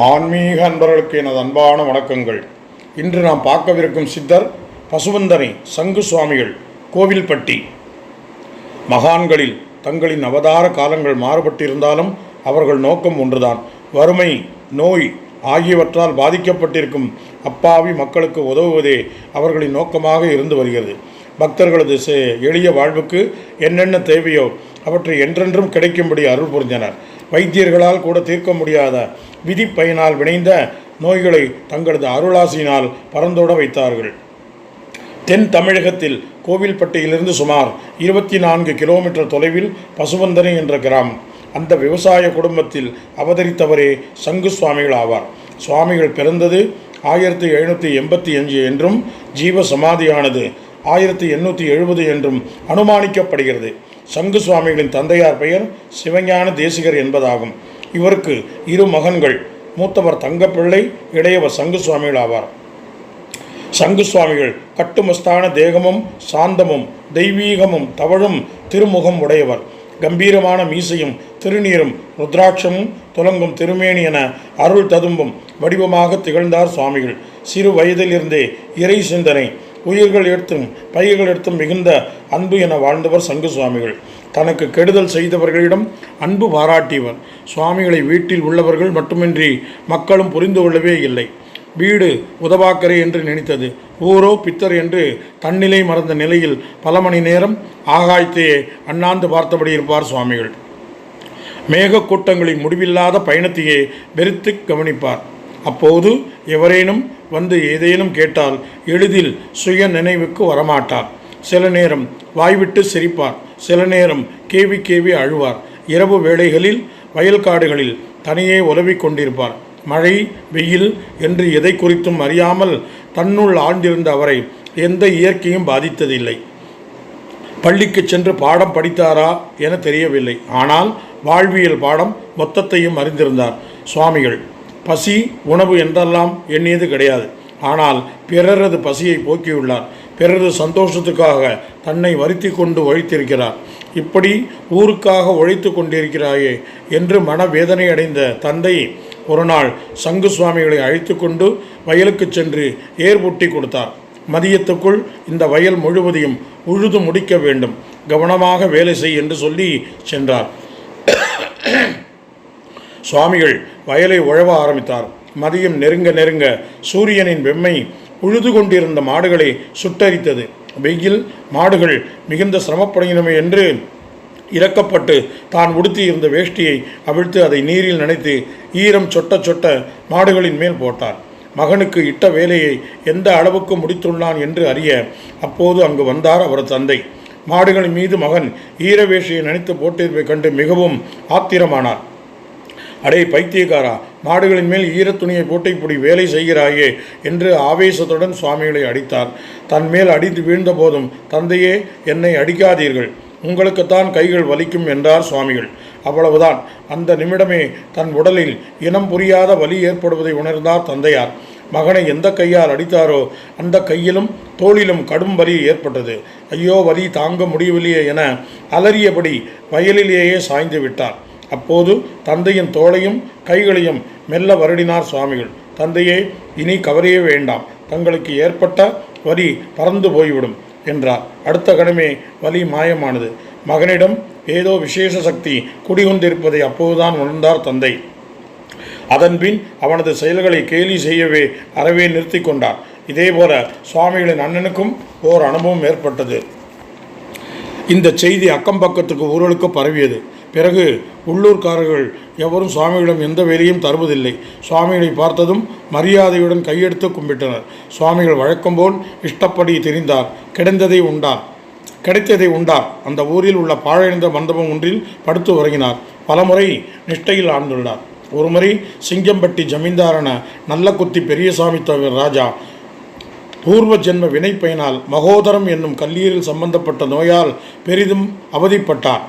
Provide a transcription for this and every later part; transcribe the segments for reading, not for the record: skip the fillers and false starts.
ஆன்மீக அன்பர்களுக்கு எனது அன்பான வணக்கங்கள். இன்று நாம் பார்க்கவிருக்கும் சித்தர் பசுவந்தனை சங்கு சுவாமிகள், கோவில்பட்டி. மகான்களில் தங்களின் அவதார காலங்கள் மாறுபட்டிருந்தாலும் அவர்கள் நோக்கம் ஒன்றுதான். வறுமை, நோய் ஆகியவற்றால் பாதிக்கப்பட்டிருக்கும் அப்பாவி மக்களுக்கு உதவுவதே அவர்களின் நோக்கமாக இருந்து வருகிறது. பக்தர்களது எளிய வாழ்வுக்கு என்னென்ன தேவையோ அவற்றை என்றென்றும் கிடைக்கும்படி அருள் புரிந்தனர். வைத்தியர்களால் கூட தீர்க்க முடியாத விதி பயனால் விளைந்த நோய்களை தங்களது அருளாசியினால் பறந்தோட வைத்தார்கள். தென் தமிழகத்தில் கோவில்பட்டியிலிருந்து சுமார் 24 கிலோமீட்டர் தொலைவில் பசுவந்தனை என்ற கிராமம். அந்த விவசாய குடும்பத்தில் அவதரித்தவரே சங்கு சுவாமிகள் ஆவார். சுவாமிகள் பிறந்தது 1785 என்றும் ஜீவ சமாதியானது 1870 என்றும் அனுமானிக்கப்படுகிறது. சங்கு சுவாமிகளின் தந்தையார் பெயர் சிவஞான தேசிகர் என்பதாகும். இவருக்கு 2 மகன்கள். மூத்தவர் தங்கப்பிள்ளை, இளையவர் சங்கு சுவாமிகள் ஆவார். சங்கு சுவாமிகள் கட்டுமஸ்தான தேகமும் சாந்தமும் தெய்வீகமும் தவழும் திருமுகம் உடையவர். கம்பீரமான மீசையும் திருநீரும் ருத்ராட்சமும் துலங்கும் திருமேனி என அருள் ததும்பும் வடிவமாக திகழ்ந்தார் சுவாமிகள். சிறு வயதிலிருந்தே இறை சிந்தனை, உயிர்கள் எடுத்தும் பயிர்கள் எடுத்தும் மிகுந்த அன்பு என வாழ்ந்தவர் சங்கு சுவாமிகள். தனக்கு கெடுதல் செய்தவர்களிடம் அன்பு பாராட்டியவர். சுவாமிகளை வீட்டில் உள்ளவர்கள் மட்டுமின்றி மக்களும் புரிந்து கொள்ளவே இல்லை. வீடு உதவாக்கரை என்று நினைத்தது. ஊரோ பித்தர் என்று தன்னிலை மறந்த நிலையில் பல மணி நேரம் ஆகாயத்தையே அண்ணாந்து பார்த்தபடி இருப்பார் சுவாமிகள். மேகக்கூட்டங்களின் முடிவில்லாத பயணத்தையே வெறுத்து கவனிப்பார். அப்போது எவரேனும் வந்து ஏதேனும் கேட்டால் எளிதில் சுய நினைவுக்கு வரமாட்டார். சில நேரம் வாய்விட்டு சிரிப்பார், சில நேரம் கேவி கேவி அழுவார். இரவு வேளைகளில் வயல்காடுகளில் தனியே உலவிக் கொண்டிருப்பார். மழை, வெயில் என்று எதை குறித்தும் அறியாமல் தன்னுள் ஆழ்ந்திருந்த அவரை எந்த இயற்கையும் பாதித்ததில்லை. பள்ளிக்கு சென்று பாடம் படித்தாரா என தெரியவில்லை. ஆனால் வாழ்வியல் பாடம் மொத்தத்தையும் அறிந்திருந்தார் சுவாமிகள். பசி, உணவு என்றெல்லாம் எண்ணியது கிடையாது. ஆனால் பிறரது பசியை போக்கியுள்ளார். பிறரது சந்தோஷத்துக்காக தன்னை வருத்தி கொண்டு உழைத்திருக்கிறார். இப்படி ஊருக்காக உழைத்து கொண்டிருக்கிறாயே என்று மனவேதனை அடைந்த தந்தை ஒரு நாள் சங்கு சுவாமிகளை அழைத்து கொண்டு வயலுக்கு சென்று ஏர் பூட்டி கொடுத்தார். மதியத்துக்குள் இந்த வயல் முழுவதையும் உழுது முடிக்க வேண்டும், கவனமாக வேலை செய் என்று சொல்லி சென்றார். சுவாமிகள் வயலை உழவ ஆரம்பித்தார். மதியம் நெருங்க நெருங்க சூரியனின் வெம்மை உழுது கொண்டிருந்த மாடுகளை சுட்டரித்தது. வெயில் மாடுகள் மிகுந்த சிரமப்படுகின்றன என்று இறக்கப்பட்டு தான் உடுத்தி இருந்த வேஷ்டியை அவிழ்த்து அதை நீரில் நனைத்து ஈரம் சொட்ட சொட்ட மாடுகளின் மேல் போட்டார். மகனுக்கு இட்ட வேலையை எந்த அளவுக்கு முடித்துள்ளான் என்று அறிய அப்போது அங்கு வந்தார் அவர் தந்தை. மாடுகளின் மீது மகன் ஈர வேஷ்டியை நனைத்து போட்டிருப்பதை கண்டு மிகவும் ஆத்திரமானார். அடே பைத்தியக்காரா, மாடுகளின் மேல் ஈரத்துணியை போட்டு இப்படி வேலை செய்கிறாயே என்று ஆவேசத்துடன் சுவாமிகளை அடித்தார். தன் மேல் அடித்து வீழ்ந்த போதும், தந்தையே, என்னை அடிக்காதீர்கள், உங்களுக்குத்தான் கைகள் வலிக்கும் என்றார் சுவாமிகள். அவ்வளவுதான். அந்த நிமிடமே தன் உடலில் இனம் புரியாத வலி ஏற்படுவதை உணர்ந்தார் தந்தையார். மகனை எந்த கையால் அடித்தாரோ அந்த கையிலும் தோளிலும் கடும் வலி ஏற்பட்டது. ஐயோ, வலி தாங்க முடியவில்லையே என அலறியபடி வயலிலேயே சாய்ந்து விட்டார். அப்போது தந்தையின் தோளையும் கைகளையும் மெல்ல வருடினார் சுவாமிகள். தந்தையே, இனி கவலையே வேண்டாம், தங்களுக்கு ஏற்பட்ட வலி பறந்து போய்விடும் என்றார். அடுத்த கணமே வலி மாயமானது. மகனிடம் ஏதோ விசேஷ சக்தி குடிகொண்டிருப்பதை அப்போதுதான் உணர்ந்தார் தந்தை. அதன்பின் அவனது செயல்களை கேலி செய்யவே அறவே நிறுத்தி கொண்டார். இதேபோல சுவாமிகளின் அண்ணனுக்கும் ஓர் அனுபவம் ஏற்பட்டது. இந்த செய்தி அக்கம் பக்கத்துக்கு ஊர்களுக்கு பரவியது. பிறகு உள்ளூர்காரர்கள் எவரும் சுவாமிகளிடம் எந்த வேலையும் தருவதில்லை. சுவாமிகளை பார்த்ததும் மரியாதையுடன் கையெடுத்து கும்பிட்டனர். சுவாமிகள் வழக்கம்போல் இஷ்டப்படி தெரிந்தார். கிடைத்ததை உண்டார். அந்த ஊரில் உள்ள பாழடைந்த மண்டபம் ஒன்றில் படுத்து உறங்கினார். பலமுறை நிஷ்டையில் ஆழ்ந்துள்ளார். ஒருமுறை சிங்கம்பட்டி ஜமீன்தாரான நல்லக்குத்தி பெரியசாமி ராஜா பூர்வ ஜென்ம வினை பயனால் மகோதரம் என்னும் கல்லீரல் சம்பந்தப்பட்ட நோயால் பெரிதும் அவதிப்பட்டார்.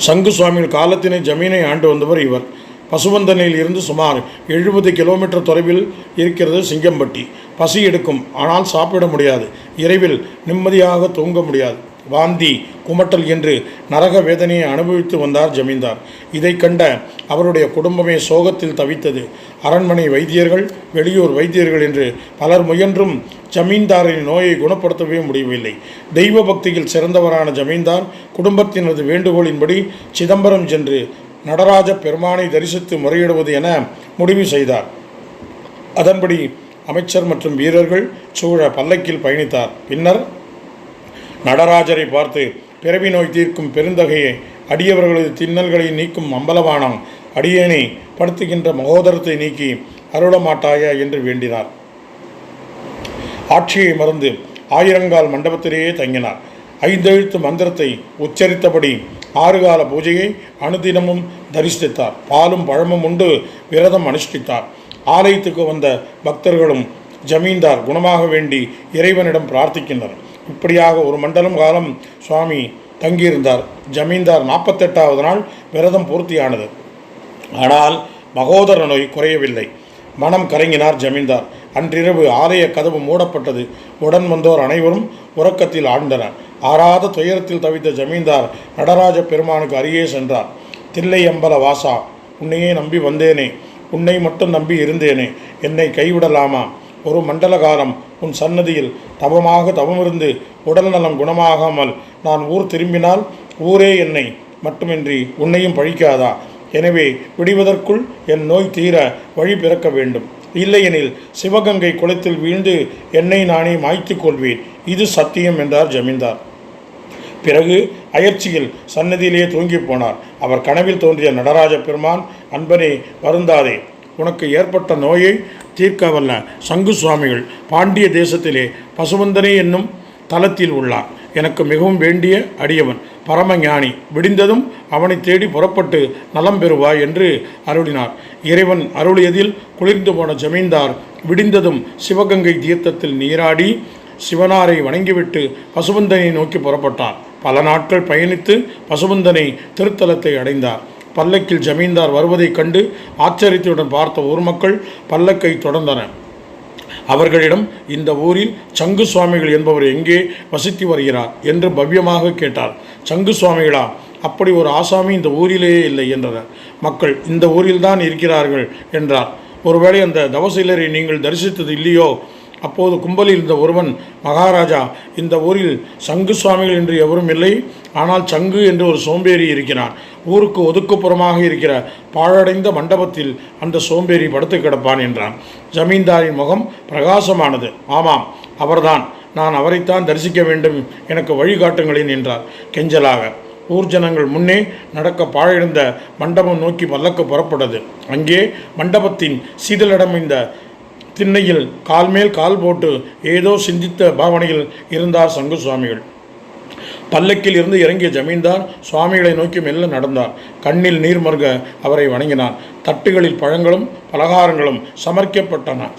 சங்கு சுவாமிகள் காலத்தினை ஜமீனை ஆண்டு வந்தவர் இவர். பசுவந்தனையில் இருந்து சுமார் 70 கிலோமீட்டர் தொலைவில் இருக்கிறது சிங்கம்பட்டி. பசி எடுக்கும், ஆனால் சாப்பிட முடியாது. இரவில் நிம்மதியாக தூங்க முடியாது. வாந்தி, குமட்டல் என்று நரக வேதனையை அனுபவித்து வந்தார் ஜமீன்தார். இதை கண்ட அவருடைய குடும்பமே சோகத்தில் தவித்தது. அரண்மனை வைத்தியர்கள், வெளியூர் வைத்தியர்கள் என்று பலர் முயன்றும் ஜமீன்தாரின் நோயை குணப்படுத்தவே முடியவில்லை. தெய்வ பக்தியில் சிறந்தவரான ஜமீன்தார் குடும்பத்தினது வேண்டுகோளின்படி சிதம்பரம் சென்று நடராஜ பெருமானை தரிசித்து முறையிடுவது என முடிவு செய்தார். அதன்படி அமைச்சர் மற்றும் வீரர்கள் சூழ பல்லக்கில் பயணித்தார். பின்னர் நடராஜரை பார்த்து, பிறவி நோய் தீர்க்கும் பெருந்தகையை, அடியவர்களது திண்ணல்களை நீக்கும் அம்பலவானாம், அடியேனை படுத்துகின்ற மகோதரத்தை நீக்கி அருளமாட்டாயா என்று வேண்டினார். ஆட்சியை மறந்து ஆயிரங்கால் மண்டபத்திலேயே தங்கினார். 5 எழுத்து மந்திரத்தை உச்சரித்தபடி 6 கால பூஜையை அனுதினமும் தரிசித்தார். பாலும் பழமும் உண்டு விரதம் அனுஷ்டித்தார். ஆலயத்துக்கு வந்த பக்தர்களும் ஜமீன்தார் குணமாக வேண்டி இறைவனிடம் பிரார்த்திக்கின்றனர். இப்படியாக ஒரு மண்டலம் காலம் சுவாமி தங்கியிருந்தார். ஜமீன்தார் 48வது நாள் விரதம் பூர்த்தியானது. ஆனால் மகோதர நோய் குறையவில்லை. மனம் கலங்கினார் ஜமீன்தார். அன்றிரவு ஆலய கதவு மூடப்பட்டது. உடன் வந்தோர் அனைவரும் உறக்கத்தில் ஆழ்ந்தனர். ஆறாத துயரத்தில் தவித்த ஜமீன்தார் நடராஜ பெருமானுக்கு அருகே சென்றார். தில்லை அம்பல வாசா, உன்னையே நம்பி வந்தேனே, உன்னை மட்டும் நம்பி இருந்தேனே, என்னை கைவிடலாமா? ஒரு மண்டல காலம் உன் சன்னதியில் தவமாக தவமிருந்து உடல் நலம் குணமாகாமல் நான் ஊர் திரும்பினால் ஊரே என்னை மட்டுமின்றி உன்னையும் பழிக்காதா? எனவே விடுவதற்குள் என் நோய் தீர வழி பிறக்க வேண்டும். இல்லையெனில் சிவகங்கை குளத்தில் வீழ்ந்து என்னை நானே மாய்த்து கொள்வேன். இது சத்தியம் என்றார் ஜமீன்தார். பிறகு அயற்சியில் சன்னதியிலேயே தூங்கி போனார். அவர் கனவில் தோன்றிய நடராஜ பெருமான், அன்பனே வருந்தாதே, உனக்கு ஏற்பட்ட நோயை தீர்க்க வல்ல சங்கு சுவாமிகள் பாண்டிய தேசத்திலே பசுவந்தனே என்னும் தலத்தில் உள்ளார். எனக்கு மிகவும் வேண்டிய அடியவன், பரமஞானி. விடிந்ததும் அவனை தேடி புறப்பட்டு நலம் பெறுவாய் என்று அருளினார். இறைவன் அருளியதில் குளிர்ந்து போன ஜமீன்தார் விடிந்ததும் சிவகங்கை தீர்த்தத்தில் நீராடி சிவனாரை வணங்கிவிட்டு பசுவந்தனை நோக்கி புறப்பட்டார். பல நாட்கள் பயணித்து பசுவந்தனை திருத்தலத்தை அடைந்தார். பல்லக்கில் ஜமீன்தார் வருவதைக் கண்டு ஆச்சரியத்துடன் பார்த்த ஊர் மக்கள் பல்லக்கை தொடர்ந்தனர். அவர்களிடம், இந்த ஊரில் சங்கு சுவாமிகள் என்பவர் எங்கே வசித்து வருகிறார் என்று பவ்யமாக கேட்டார். சங்கு சுவாமிகளா? அப்படி ஒரு ஆசாமி இந்த ஊரிலேயே இல்லை என்றனர். மக்கள், இந்த ஊரில்தான் இருக்கிறார்கள் என்றார். ஒருவேளை அந்த தவசீலரை நீங்கள் தரிசித்தது இல்லையோ? அப்போது கும்பலில் இருந்த ஒருவன், மகாராஜா, இந்த ஊரில் சங்கு சுவாமிகள் என்று எவரும் இல்லை. ஆனால் சங்கு என்று ஒரு சோம்பேறி இருக்கிறான். ஊருக்கு ஒதுக்குப்புறமாக இருக்கிற பாழடைந்த மண்டபத்தில் அந்த சோம்பேறி படுத்து கிடப்பான் என்றான். ஜமீன்தாரின் முகம் பிரகாசமானது. ஆமாம், அவர்தான். நான் அவரைத்தான் தரிசிக்க வேண்டும். எனக்கு வழிகாட்டுங்களேன் என்றார் கெஞ்சலாக. ஊர்ஜனங்கள் முன்னே நடக்க பாழடைந்த மண்டபம் நோக்கி பல்லக்கு புறப்பட்டது. அங்கே மண்டபத்தின் சீதளிடம் இந்த திண்ணையில் கால் மேல் கால் போட்டு ஏதோ சிந்தித்த பாவனையில் இருந்தார் சங்கு சுவாமிகள். பல்லக்கில் இருந்து இறங்கிய ஜமீன்தார் சுவாமிகளை நோக்கி மெல்ல நடந்தார். கண்ணில் நீர் மருக அவரை வணங்கினார். தட்டுகளில் பழங்களும் பலகாரங்களும்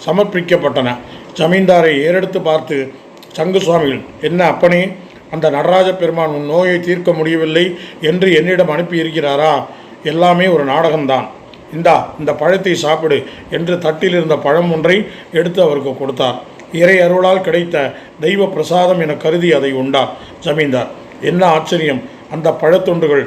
சமர்ப்பிக்கப்பட்டன. ஜமீன்தாரை ஏறெடுத்து பார்த்து சங்கு சுவாமிகள், என்ன அப்பனே, அந்த நடராஜ பெருமான் உன் நோயை தீர்க்க முடியவில்லை என்று என்னிடம் அனுப்பியிருக்கிறாரா? எல்லாமே ஒரு நாடகம்தான். இந்த பழத்தை சாப்பிடு என்று தட்டில் இருந்த பழம் ஒன்றை எடுத்து அவருக்கு கொடுத்தார். இறை அருளால் கிடைத்த தெய்வ பிரசாதம் என கருதி அதை உண்டார் ஜமீன்தார். என்ன ஆச்சரியம்! அந்த பழத்துண்டுகள்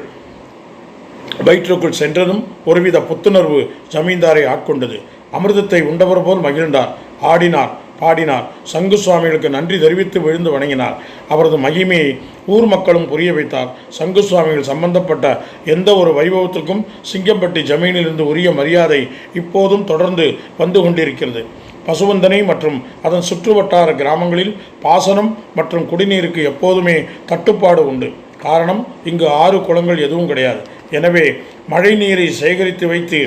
வயிற்றுக்குள் சென்றதும் ஒருவித புத்துணர்வு ஜமீன்தாரை ஆட்கொண்டது. அமிர்தத்தை உண்டவர் போல் மகிழ்ந்தார். ஆடினார், பாடினார். சங்கு சுவாமிகளுக்கு நன்றி தெரிவித்து விழுந்து வணங்கினார். அவரது மகிமையை ஊர் மக்களும் புரிய வைத்தார். சங்கு சுவாமிகள் சம்பந்தப்பட்ட எந்த ஒரு வைபவத்திற்கும் சிங்கம்பட்டி ஜமீனிலிருந்து உரிய மரியாதை இப்போதும் தொடர்ந்து வந்து கொண்டிருக்கிறது. பசுவந்தனை மற்றும் அதன் சுற்று வட்டார கிராமங்களில் பாசனம் மற்றும் குடிநீருக்கு எப்போதுமே தட்டுப்பாடு உண்டு. காரணம், இங்கு ஆறு குளங்கள் எதுவும் கிடையாது. எனவே மழை நீரை சேகரித்து வைத்து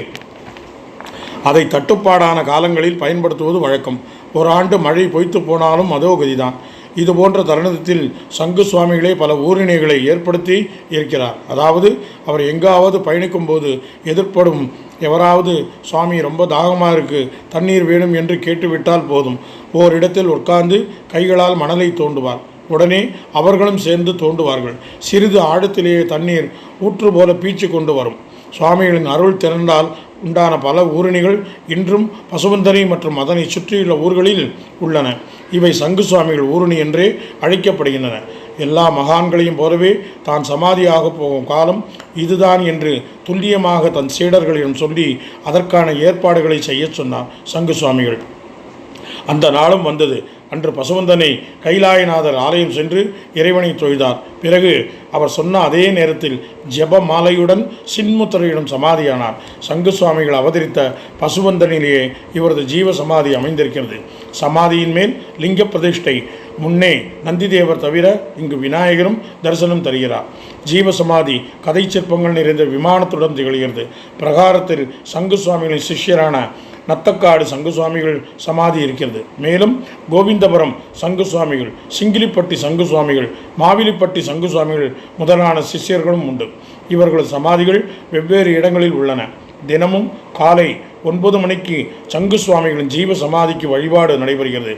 அதை தட்டுப்பாடான காலங்களில் பயன்படுத்துவது வழக்கம். ஒரு ஆண்டு மழை பொய்த்து போனாலும் அதோ கதிதான். இதுபோன்ற தருணத்தில் சங்கு சுவாமிகளே பல ஊரிணைகளை ஏற்படுத்தி இருக்கிறார். அதாவது, அவர் எங்காவது பயணிக்கும் போது எதிர்ப்படும் எவராவது, சுவாமி ரொம்ப தாகமாக இருக்குது, தண்ணீர் வேணும் என்று கேட்டுவிட்டால் போதும், ஓரிடத்தில் உட்கார்ந்து கைகளால் மணலை தோண்டுவார். உடனே அவர்களும் சேர்ந்து தோண்டுவார்கள். சிறிது ஆழத்திலேயே தண்ணீர் ஊற்று போல பீச்சு கொண்டு வரும். சுவாமிகளின் அருள் திறந்தால் உண்டான பல ஊரணிகள் இன்றும் பசுவந்தரி மற்றும் அதனை சுற்றியுள்ள ஊர்களில் உள்ளன. இவை சங்கு சுவாமிகள் ஊரணி என்றே அழைக்கப்படுகின்றன. எல்லா மகான்களையும் போலவே தான் சமாதியாக போகும் காலம் இதுதான் என்று துல்லியமாக தன் சீடர்களிடம் சொல்லி அதற்கான ஏற்பாடுகளை செய்ய சொன்னார் சங்கு சுவாமிகள். அந்த நாளும் வந்தது. அன்று பசுவந்தனை கைலாயநாதர் ஆலயம் சென்று இறைவனை தொழுதார். பிறகு அவர் சொன்ன அதே நேரத்தில் ஜெப மாலையுடன் சின்முத்திரையுடன் சமாதியானார். சங்கு சுவாமிகள் அவதரித்த பசுவந்தனிலேயே இவரது ஜீவ சமாதி அமைந்திருக்கிறது. சமாதியின் மேல் லிங்க பிரதிஷ்டை. முன்னே நந்திதேவர் தவிர இங்கு விநாயகரும் தரிசனம் தருகிறார். ஜீவசமாதி கதை சிற்பங்கள் நிறைந்த விமானத்துடன் திகழ்கிறது. பிரகாரத்தில் சங்கு சுவாமிகளின் சிஷ்யரான நத்தக்காடு சங்கு சுவாமிகள் சமாதி இருக்கிறது. மேலும் கோவிந்தபுரம் சங்கு சுவாமிகள், சிங்கிலிப்பட்டி சங்கு சுவாமிகள், மாவிலிப்பட்டி சங்கு சுவாமிகள் முதலான சிஷ்யர்களும் உண்டு. இவர்களது சமாதிகள் வெவ்வேறு இடங்களில் உள்ளன. தினமும் காலை 9 மணிக்கு சங்கு சுவாமிகளின் ஜீவ சமாதிக்கு வழிபாடு நடைபெறுகிறது.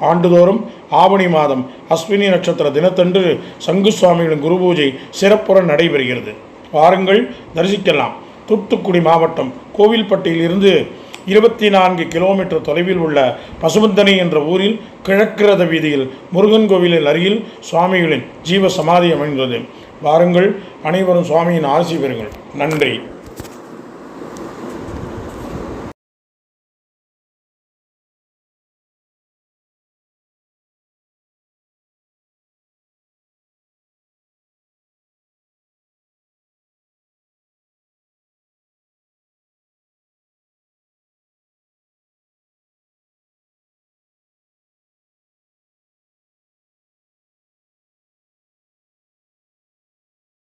ஆண்டுதோறும் ஆவணி மாதம் அஸ்வினி நட்சத்திர தினத்தன்று சங்கு சுவாமிகளின் குரு பூஜை சிறப்புற நடைபெறுகிறது. வாருங்கள், தரிசிக்கலாம். தூத்துக்குடி மாவட்டம் கோவில்பட்டியிலிருந்து 24 கிலோமீட்டர் தொலைவில் உள்ள பசுவந்தனி என்ற ஊரில் கிழக்கு ரத வீதியில் முருகன் கோவிலில் அருகில் சுவாமிகளின் ஜீவ சமாதி அமைந்துள்ளது. வாருங்கள், அனைவரும் சுவாமியின் ஆசி பெறுங்கள். நன்றி.